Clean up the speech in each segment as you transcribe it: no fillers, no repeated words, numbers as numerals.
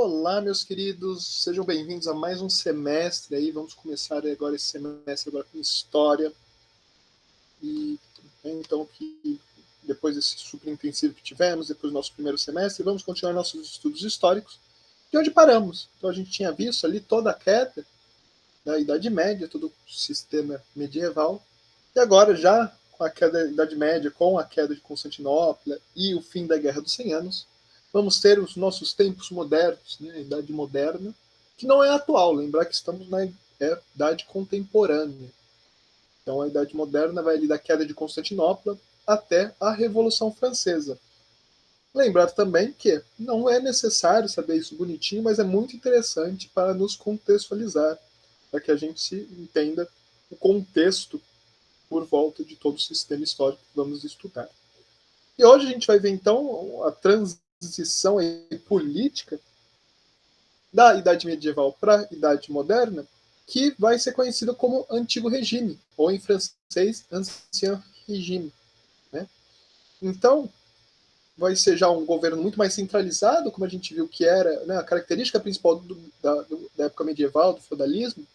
Olá, meus queridos, sejam bem-vindos a mais um semestre aí. Vamos começar agora esse semestre agora com história. E então, que depois desse super intensivo que tivemos, depois do nosso primeiro semestre, vamos continuar nossos estudos históricos, de onde paramos. Então, a gente tinha visto ali toda a queda da Idade Média, todo o sistema medieval, e agora, já com a queda da Idade Média, com a queda de Constantinopla e o fim da Guerra dos 100 Anos, vamos ter os nossos tempos modernos, né, a Idade Moderna, que não é atual, lembrar que estamos na Idade Contemporânea. Então, a Idade Moderna vai ali da queda de Constantinopla até a Revolução Francesa. Lembrar também que não é necessário saber isso bonitinho, mas é muito interessante para nos contextualizar, para que a gente se entenda o contexto por volta de todo o sistema histórico que vamos estudar. E hoje a gente vai ver, então, a transição política da Idade Medieval para a Idade Moderna, que vai ser conhecida como Antigo Regime, ou em francês, Ancien Régime. Né? Então, vai ser já um governo muito mais centralizado, como a gente viu que era, né, a característica principal da época medieval, do feudalismo,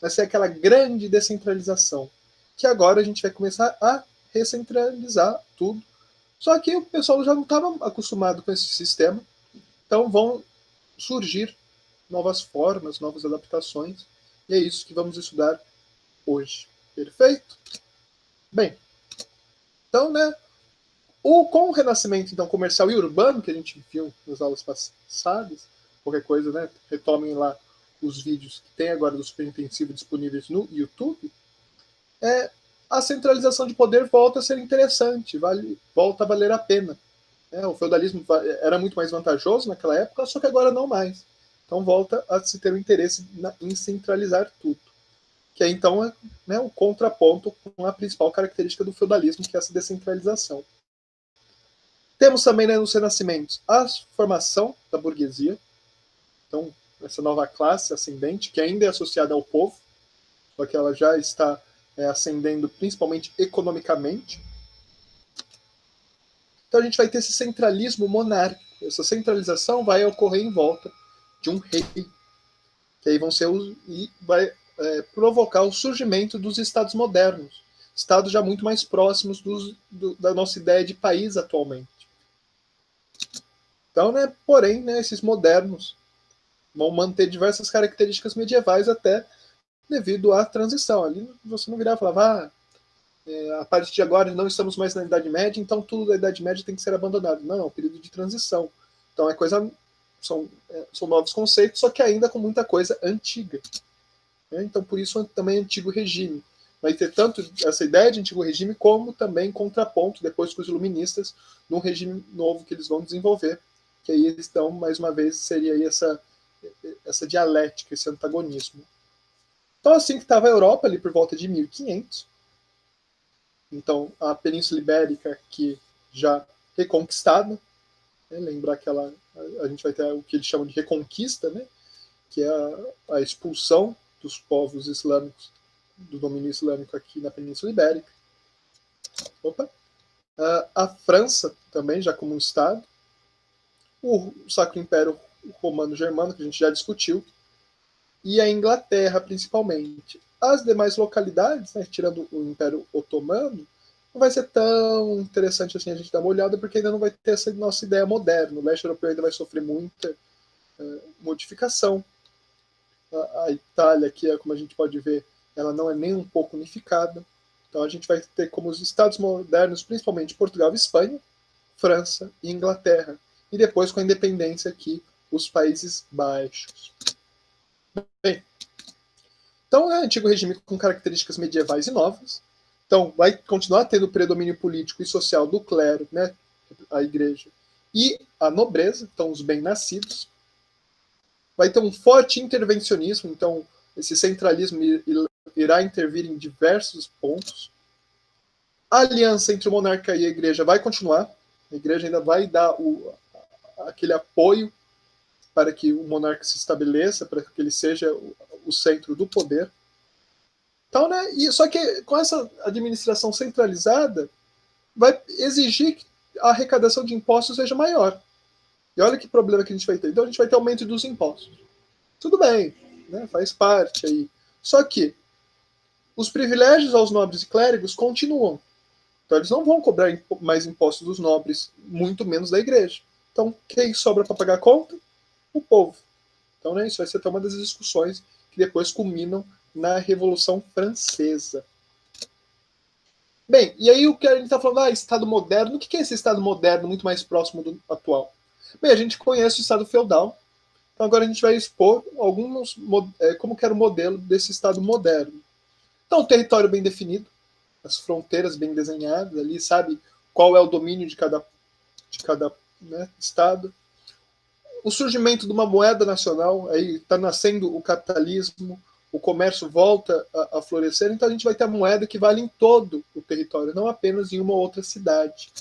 vai ser aquela grande descentralização, que agora a gente vai começar a recentralizar tudo. Só que o pessoal já não estava acostumado com esse sistema, então vão surgir novas formas, novas adaptações, e é isso que vamos estudar hoje. Perfeito? Bem, então, né, com o renascimento então, comercial e urbano, que a gente viu nas aulas passadas, qualquer coisa, né, retomem lá os vídeos que tem agora do Super Intensivo disponíveis no YouTube, a centralização de poder volta a ser interessante, volta a valer a pena. O feudalismo era muito mais vantajoso naquela época, só que agora não mais. Então volta a se ter o interesse em centralizar tudo. Que é então o contraponto com a principal característica do feudalismo, que é essa descentralização. Temos também, né, nos renascimentos a formação da burguesia, então essa nova classe ascendente, que ainda é associada ao povo, só que ela já está ascendendo principalmente economicamente. Então a gente vai ter esse centralismo monárquico. Essa centralização vai ocorrer em volta de um rei, que aí vão ser e vai provocar o surgimento dos estados modernos, estados já muito mais próximos da nossa ideia de país atualmente. Então, né, porém, né, esses modernos vão manter diversas características medievais até devido à transição. Ali você não virava e falava, a partir de agora não estamos mais na Idade Média, então tudo da Idade Média tem que ser abandonado. Não, é um período de transição. Então são novos conceitos, só que ainda com muita coisa antiga. Então por isso também é Antigo Regime. Vai ter tanto essa ideia de Antigo Regime, como também contraponto, depois com os iluministas, num regime novo que eles vão desenvolver, que aí eles estão, mais uma vez, seria aí essa dialética, esse antagonismo. Então assim que estava a Europa, ali por volta de 1500, então a Península Ibérica aqui já reconquistada, né? Lembrar que a gente vai ter o que eles chamam de reconquista, né? Que é a expulsão dos povos islâmicos, do domínio islâmico aqui na Península Ibérica. A França também, já como um Estado. O Sacro Império Romano-Germano, que a gente já discutiu. E a Inglaterra, principalmente. As demais localidades, né, tirando o Império Otomano, não vai ser tão interessante assim a gente dar uma olhada, porque ainda não vai ter essa nossa ideia moderna. O leste europeu ainda vai sofrer muita modificação. A Itália, que como a gente pode ver, ela não é nem um pouco unificada. Então a gente vai ter como os estados modernos, principalmente Portugal e Espanha, França e Inglaterra. E depois, com a independência aqui, os Países Baixos. Bem, então é um antigo regime com características medievais e novas. Então vai continuar tendo predomínio político e social do clero, né, a igreja, e a nobreza, então os bem-nascidos. Vai ter um forte intervencionismo, então esse centralismo irá intervir em diversos pontos. A aliança entre o monarca e a igreja vai continuar, a igreja ainda vai dar aquele apoio para que o monarca se estabeleça, para que ele seja o centro do poder. Então, né, só que com essa administração centralizada, vai exigir que a arrecadação de impostos seja maior. E olha que problema que a gente vai ter. Então a gente vai ter aumento dos impostos. Tudo bem, né? Faz parte aí. Só que os privilégios aos nobres e clérigos continuam. Então eles não vão cobrar mais impostos dos nobres, muito menos da igreja. Então quem sobra para pagar a conta? O povo. Então, né, isso vai ser até uma das discussões que depois culminam na Revolução Francesa. Bem, e aí o que a gente está falando, Estado moderno, o que é esse Estado moderno muito mais próximo do atual? Bem, a gente conhece o Estado feudal, então agora a gente vai expor alguns, como que era o modelo desse Estado moderno. Então, território bem definido, as fronteiras bem desenhadas ali, sabe qual é o domínio de cada né, Estado. O surgimento de uma moeda nacional, aí está nascendo o capitalismo, o comércio volta a florescer, então a gente vai ter a moeda que vale em todo o território, não apenas em uma outra cidade.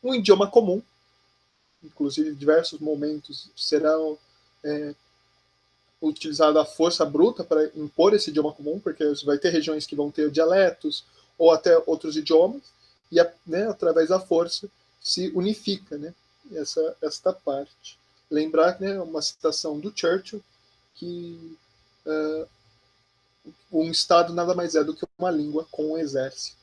Um idioma comum, inclusive em diversos momentos serão utilizada a força bruta para impor esse idioma comum, porque você vai ter regiões que vão ter dialetos ou até outros idiomas, e né, através da força se unifica, né, esta parte. Lembrar, né, uma citação do Churchill, que um Estado nada mais é do que uma língua com um exército.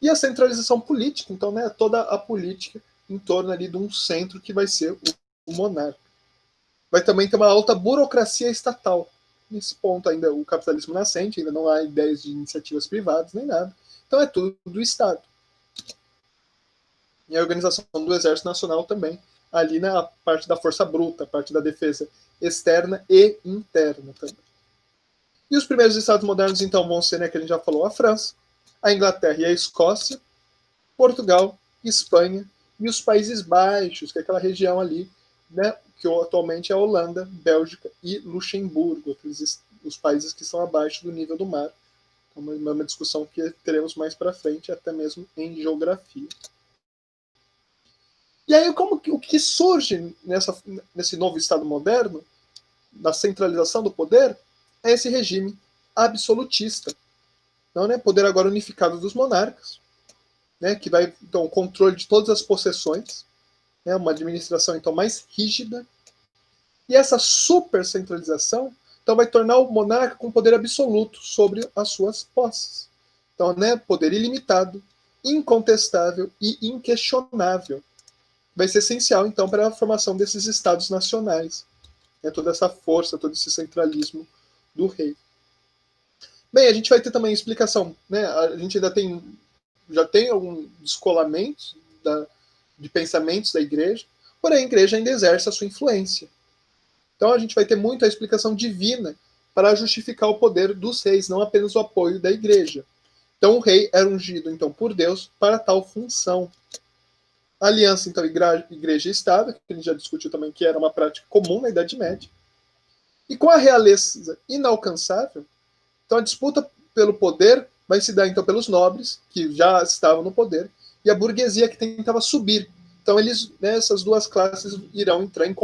E a centralização política, então, né, toda a política em torno ali de um centro que vai ser o monarca. Vai também ter uma alta burocracia estatal. Nesse ponto ainda o capitalismo nascente, ainda não há ideias de iniciativas privadas nem nada. Então é tudo do Estado. E a organização do Exército Nacional também, ali na parte da força bruta, a parte da defesa externa e interna também. E os primeiros estados modernos, então, vão ser, né, que a gente já falou, a França, a Inglaterra e a Escócia, Portugal, Espanha e os Países Baixos, que é aquela região ali, né, que atualmente é a Holanda, Bélgica e Luxemburgo, os países que estão abaixo do nível do mar. É uma discussão que teremos mais para frente, até mesmo em geografia. E aí, o que surge nesse novo Estado moderno, na centralização do poder, é esse regime absolutista. Então, né, poder agora unificado dos monarcas, né, que vai, então, o controle de todas as possessões, né, uma administração, então, mais rígida. E essa supercentralização, então, vai tornar o monarca com poder absoluto sobre as suas posses. Então, né, poder ilimitado, incontestável e inquestionável. Vai ser essencial, então, para a formação desses estados nacionais. Né, toda essa força, todo esse centralismo do rei. Bem, a gente vai ter também explicação. Né, a gente ainda já tem algum descolamento de pensamentos da igreja, porém a igreja ainda exerce a sua influência. Então a gente vai ter muito a explicação divina para justificar o poder dos reis, não apenas o apoio da igreja. Então o rei era ungido então por Deus para tal função. A aliança, então, igreja e Estado, que a gente já discutiu também, que era uma prática comum na Idade Média. E com a realeza inalcançável, então a disputa pelo poder vai se dar então pelos nobres, que já estavam no poder, e a burguesia que tentava subir. Então eles, né, essas duas classes irão entrar em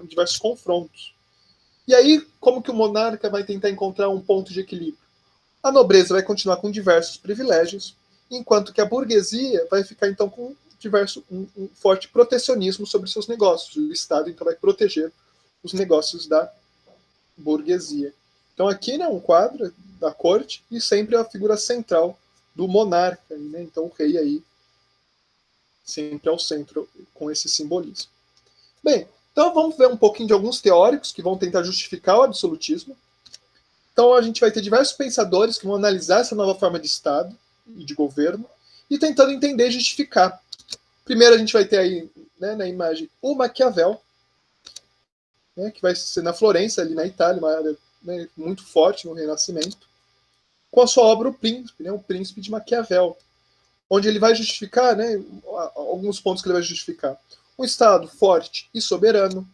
diversos confrontos. E aí, como que o monarca vai tentar encontrar um ponto de equilíbrio? A nobreza vai continuar com diversos privilégios, enquanto que a burguesia vai ficar então com um forte protecionismo sobre seus negócios. O Estado então vai proteger os negócios da burguesia. Então aqui, né, um quadro da corte e sempre a figura central do monarca, né? Então o rei aí sempre ao centro com esse simbolismo. Bem, então vamos ver um pouquinho de alguns teóricos que vão tentar justificar o absolutismo. Então a gente vai ter diversos pensadores que vão analisar essa nova forma de Estado e de governo e tentando entender e justificar. Primeiro a gente vai ter aí, né, na imagem, o Maquiavel, né, que vai ser na Florença, ali na Itália, uma área, né, muito forte no Renascimento, com a sua obra O Príncipe, né, o Príncipe de Maquiavel, onde ele vai justificar, né, alguns pontos que ele vai justificar. Um Estado forte e soberano,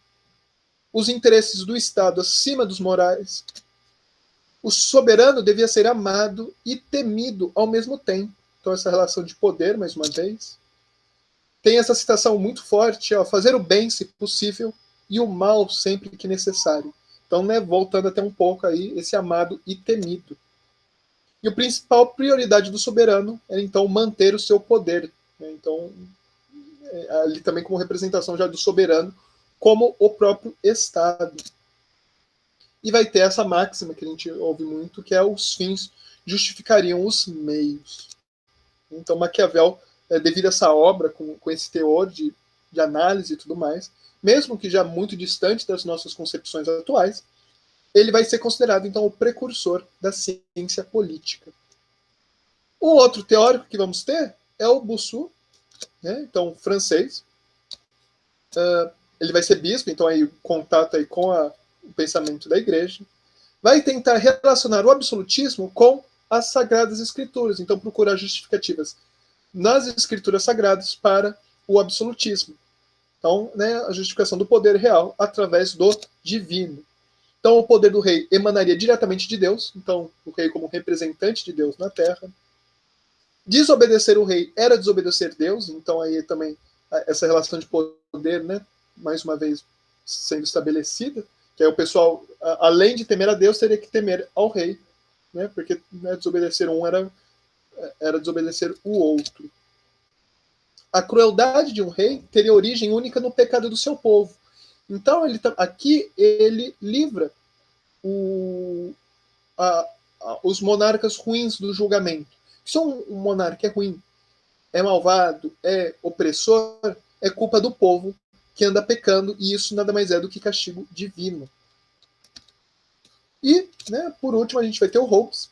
os interesses do Estado acima dos morais. O soberano devia ser amado e temido ao mesmo tempo. Então, essa relação de poder, mais uma vez. Tem essa citação muito forte, ó, fazer o bem, se possível, e o mal sempre que necessário. Então, né, voltando até um pouco aí, esse amado e temido. E a principal prioridade do soberano era, então, manter o seu poder. Né? Então, ali também como representação já do soberano, como o próprio Estado. E vai ter essa máxima que a gente ouve muito, que é os fins justificariam os meios. Então Maquiavel, devido a essa obra, com esse teor de análise e tudo mais, mesmo que já muito distante das nossas concepções atuais, ele vai ser considerado, então, o precursor da ciência política. O outro teórico que vamos ter é o Bossuet, né? Então, francês. Ele vai ser bispo, então aí contato aí com o pensamento da igreja. Vai tentar relacionar o absolutismo com as sagradas escrituras, então procurar justificativas nas escrituras sagradas para o absolutismo. Então, né, a justificação do poder real através do divino. Então, o poder do rei emanaria diretamente de Deus, então o rei como representante de Deus na Terra. Desobedecer o rei era desobedecer Deus, então aí também essa relação de poder, né, mais uma vez sendo estabelecida, que aí o pessoal, além de temer a Deus, teria que temer ao rei, né, porque, né, desobedecer um era desobedecer o outro. A crueldade de um rei teria origem única no pecado do seu povo. Então, aqui ele livra os monarcas ruins do julgamento. Se um monarca é ruim, é malvado, é opressor, é culpa do povo que anda pecando, e isso nada mais é do que castigo divino. E, né, por último, a gente vai ter o Hobbes,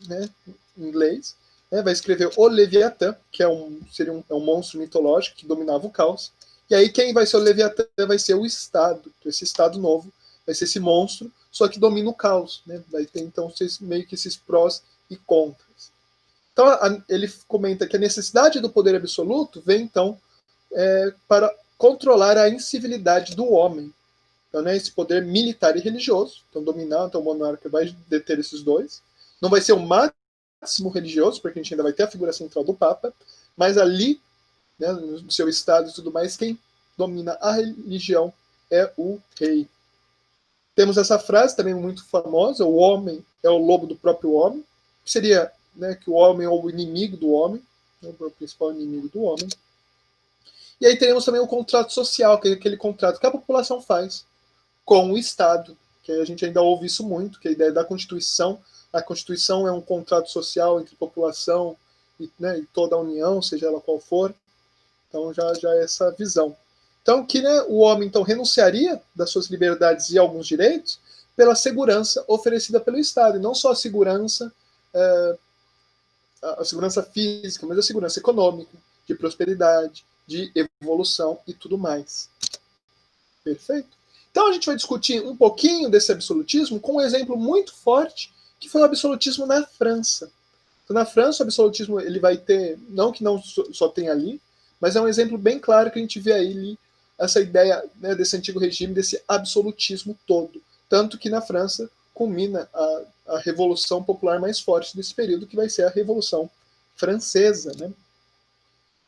né, em inglês, né, vai escrever o Leviatã, que seria um monstro mitológico que dominava o caos. E aí quem vai ser o Leviatã vai ser o Estado. Esse Estado novo vai ser esse monstro, só que domina o caos. Né? Vai ter, então, meio que esses prós e contras. Então, ele comenta que a necessidade do poder absoluto vem, então, para controlar a incivilidade do homem. Então, né, esse poder militar e religioso, então dominar, então o monarca vai deter esses dois. Não vai ser o máximo religioso, porque a gente ainda vai ter a figura central do Papa, mas ali, né, no seu estado e tudo mais, quem domina a religião é o rei. Temos essa frase também muito famosa: o homem é o lobo do próprio homem, que seria, né, que o homem é o inimigo do homem, o principal inimigo do homem. E aí teremos também o contrato social, que é aquele contrato que a população faz com o Estado, que a gente ainda ouve isso muito, que a ideia da Constituição, a Constituição é um contrato social entre população e, né, e toda a União, seja ela qual for. Então já é essa visão. Então que, né, o homem então renunciaria das suas liberdades e alguns direitos pela segurança oferecida pelo Estado, e não só a segurança física, mas a segurança econômica, de prosperidade, de evolução e tudo mais. Perfeito? Então a gente vai discutir um pouquinho desse absolutismo com um exemplo muito forte, que foi o absolutismo na França. Então, na França, o absolutismo ele vai ter, não que não só tem ali, mas é um exemplo bem claro que a gente vê aí essa ideia, né, desse antigo regime, desse absolutismo todo. Tanto que na França culmina a revolução popular mais forte desse período, que vai ser a Revolução Francesa. Né?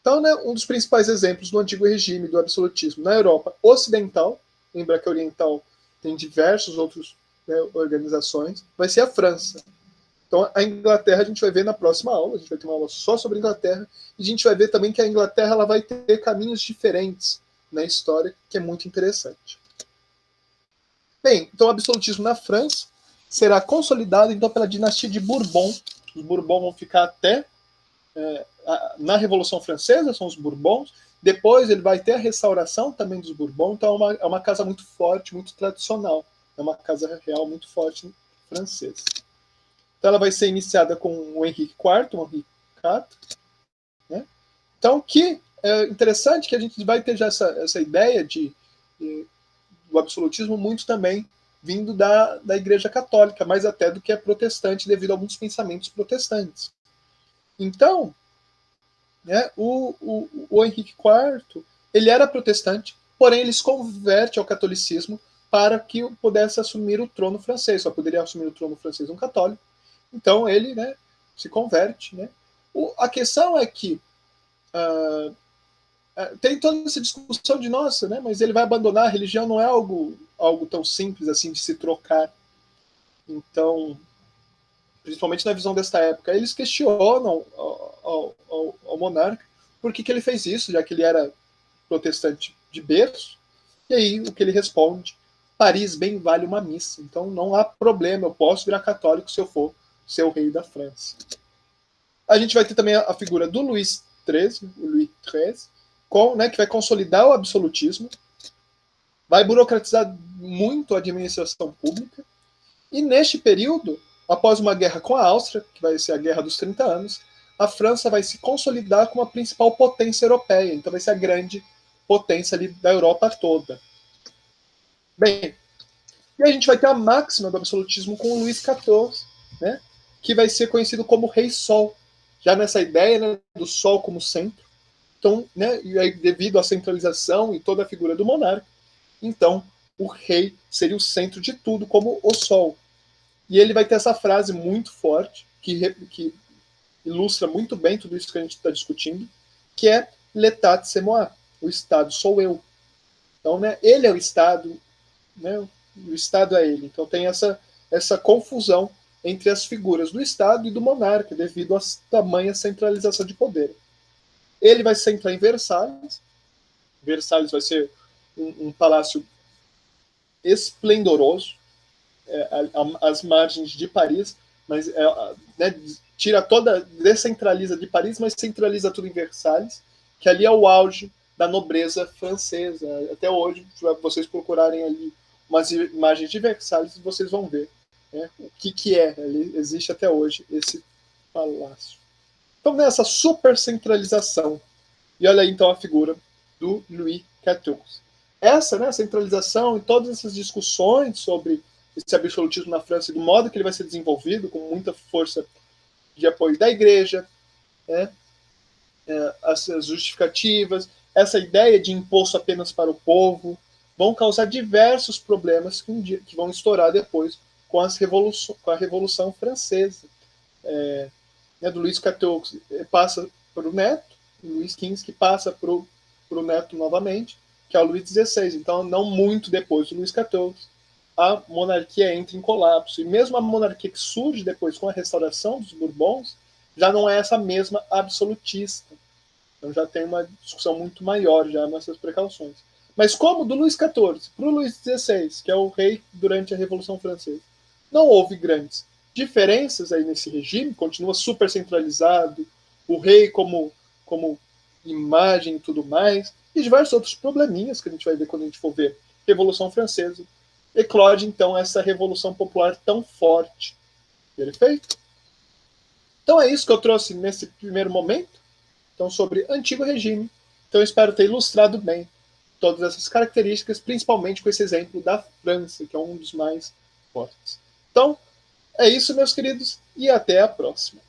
Então, né, um dos principais exemplos do antigo regime do absolutismo na Europa Ocidental, lembra que a Oriental tem diversas outras, né, organizações, vai ser a França. Então, a Inglaterra a gente vai ver na próxima aula, a gente vai ter uma aula só sobre a Inglaterra, e a gente vai ver também que a Inglaterra ela vai ter caminhos diferentes na história, que é muito interessante. Bem, então o absolutismo na França será consolidado então pela dinastia de Bourbon. Os Bourbon vão ficar até na Revolução Francesa, são os Bourbons. Depois ele vai ter a restauração também dos Bourbons, então é uma casa muito forte, muito tradicional. É uma casa real muito forte francesa. Então ela vai ser iniciada com o Henrique IV, o Henrique IV. Né? Então, que é interessante que a gente vai ter já essa ideia do absolutismo muito também vindo da Igreja Católica, mais até do que é protestante, devido a alguns pensamentos protestantes. Então, né, o Henrique IV, ele era protestante, porém ele se converte ao catolicismo para que pudesse assumir o trono francês. Só poderia assumir o trono francês um católico. Então ele, né, se converte. Né? A questão é que tem toda essa discussão de nossa, né, mas ele vai abandonar a religião, não é algo tão simples assim de se trocar. Então, principalmente na visão desta época, eles questionam ao monarca por que ele fez isso, já que ele era protestante de berço. E aí o que ele responde: Paris bem vale uma missa, então não há problema, eu posso virar católico se eu for ser o rei da França. A gente vai ter também a figura do Luís XIII, o Louis XIII, que vai consolidar o absolutismo, vai burocratizar muito a administração pública, e neste período, após uma guerra com a Áustria, que vai ser a Guerra dos 30 Anos, a França vai se consolidar como a principal potência europeia, então vai ser a grande potência ali da Europa toda. Bem, e a gente vai ter a máxima do absolutismo com o Luís XIV, né, que vai ser conhecido como Rei Sol, já nessa ideia, né, do Sol como centro. Então, né, e aí, devido à centralização e toda a figura do monarca, então o rei seria o centro de tudo, como o Sol. E ele vai ter essa frase muito forte, que ilustra muito bem tudo isso que a gente está discutindo, que é L'État c'est moi, o Estado sou eu. Então, né, ele é o Estado, né, o Estado é ele. Então tem essa confusão entre as figuras do Estado e do monarca, devido à tamanha centralização de poder. Ele vai se centrar em Versalhes. Versalhes vai ser um palácio esplendoroso, às margens de Paris, mas né, tira toda, descentraliza de Paris, mas centraliza tudo em Versalhes, que ali é o auge da nobreza francesa. Até hoje, se vocês procurarem ali umas imagens de Versalhes, vocês vão ver, né, o que é. Ali existe até hoje esse palácio. Então, nessa super centralização, e olha aí então a figura do Louis XIV. Essa, né, centralização e todas essas discussões sobre esse absolutismo na França e do modo que ele vai ser desenvolvido, com muita força de apoio da igreja, né, as justificativas, essa ideia de imposto apenas para o povo, vão causar diversos problemas que vão estourar depois com a Revolução Francesa. Né, do Luís XIV passa para o neto, Luís XV, que passa para o neto novamente, que é o Luís XVI. Então, não muito depois do Luís XIV, a monarquia entra em colapso. E mesmo a monarquia que surge depois com a restauração dos Bourbons, já não é essa mesma absolutista. Então já tem uma discussão muito maior já nessas precauções. Mas como do Luís XIV para o Luís XVI, que é o rei durante a Revolução Francesa, não houve grandes diferenças aí nesse regime, continua super centralizado, o rei como imagem e tudo mais, e diversos outros probleminhas que a gente vai ver quando a gente for ver Revolução Francesa. Eclode, então, essa revolução popular tão forte. Perfeito? Então é isso que eu trouxe nesse primeiro momento, então, sobre antigo regime. Então eu espero ter ilustrado bem todas essas características, principalmente com esse exemplo da França, que é um dos mais fortes. Então, é isso, meus queridos, e até a próxima.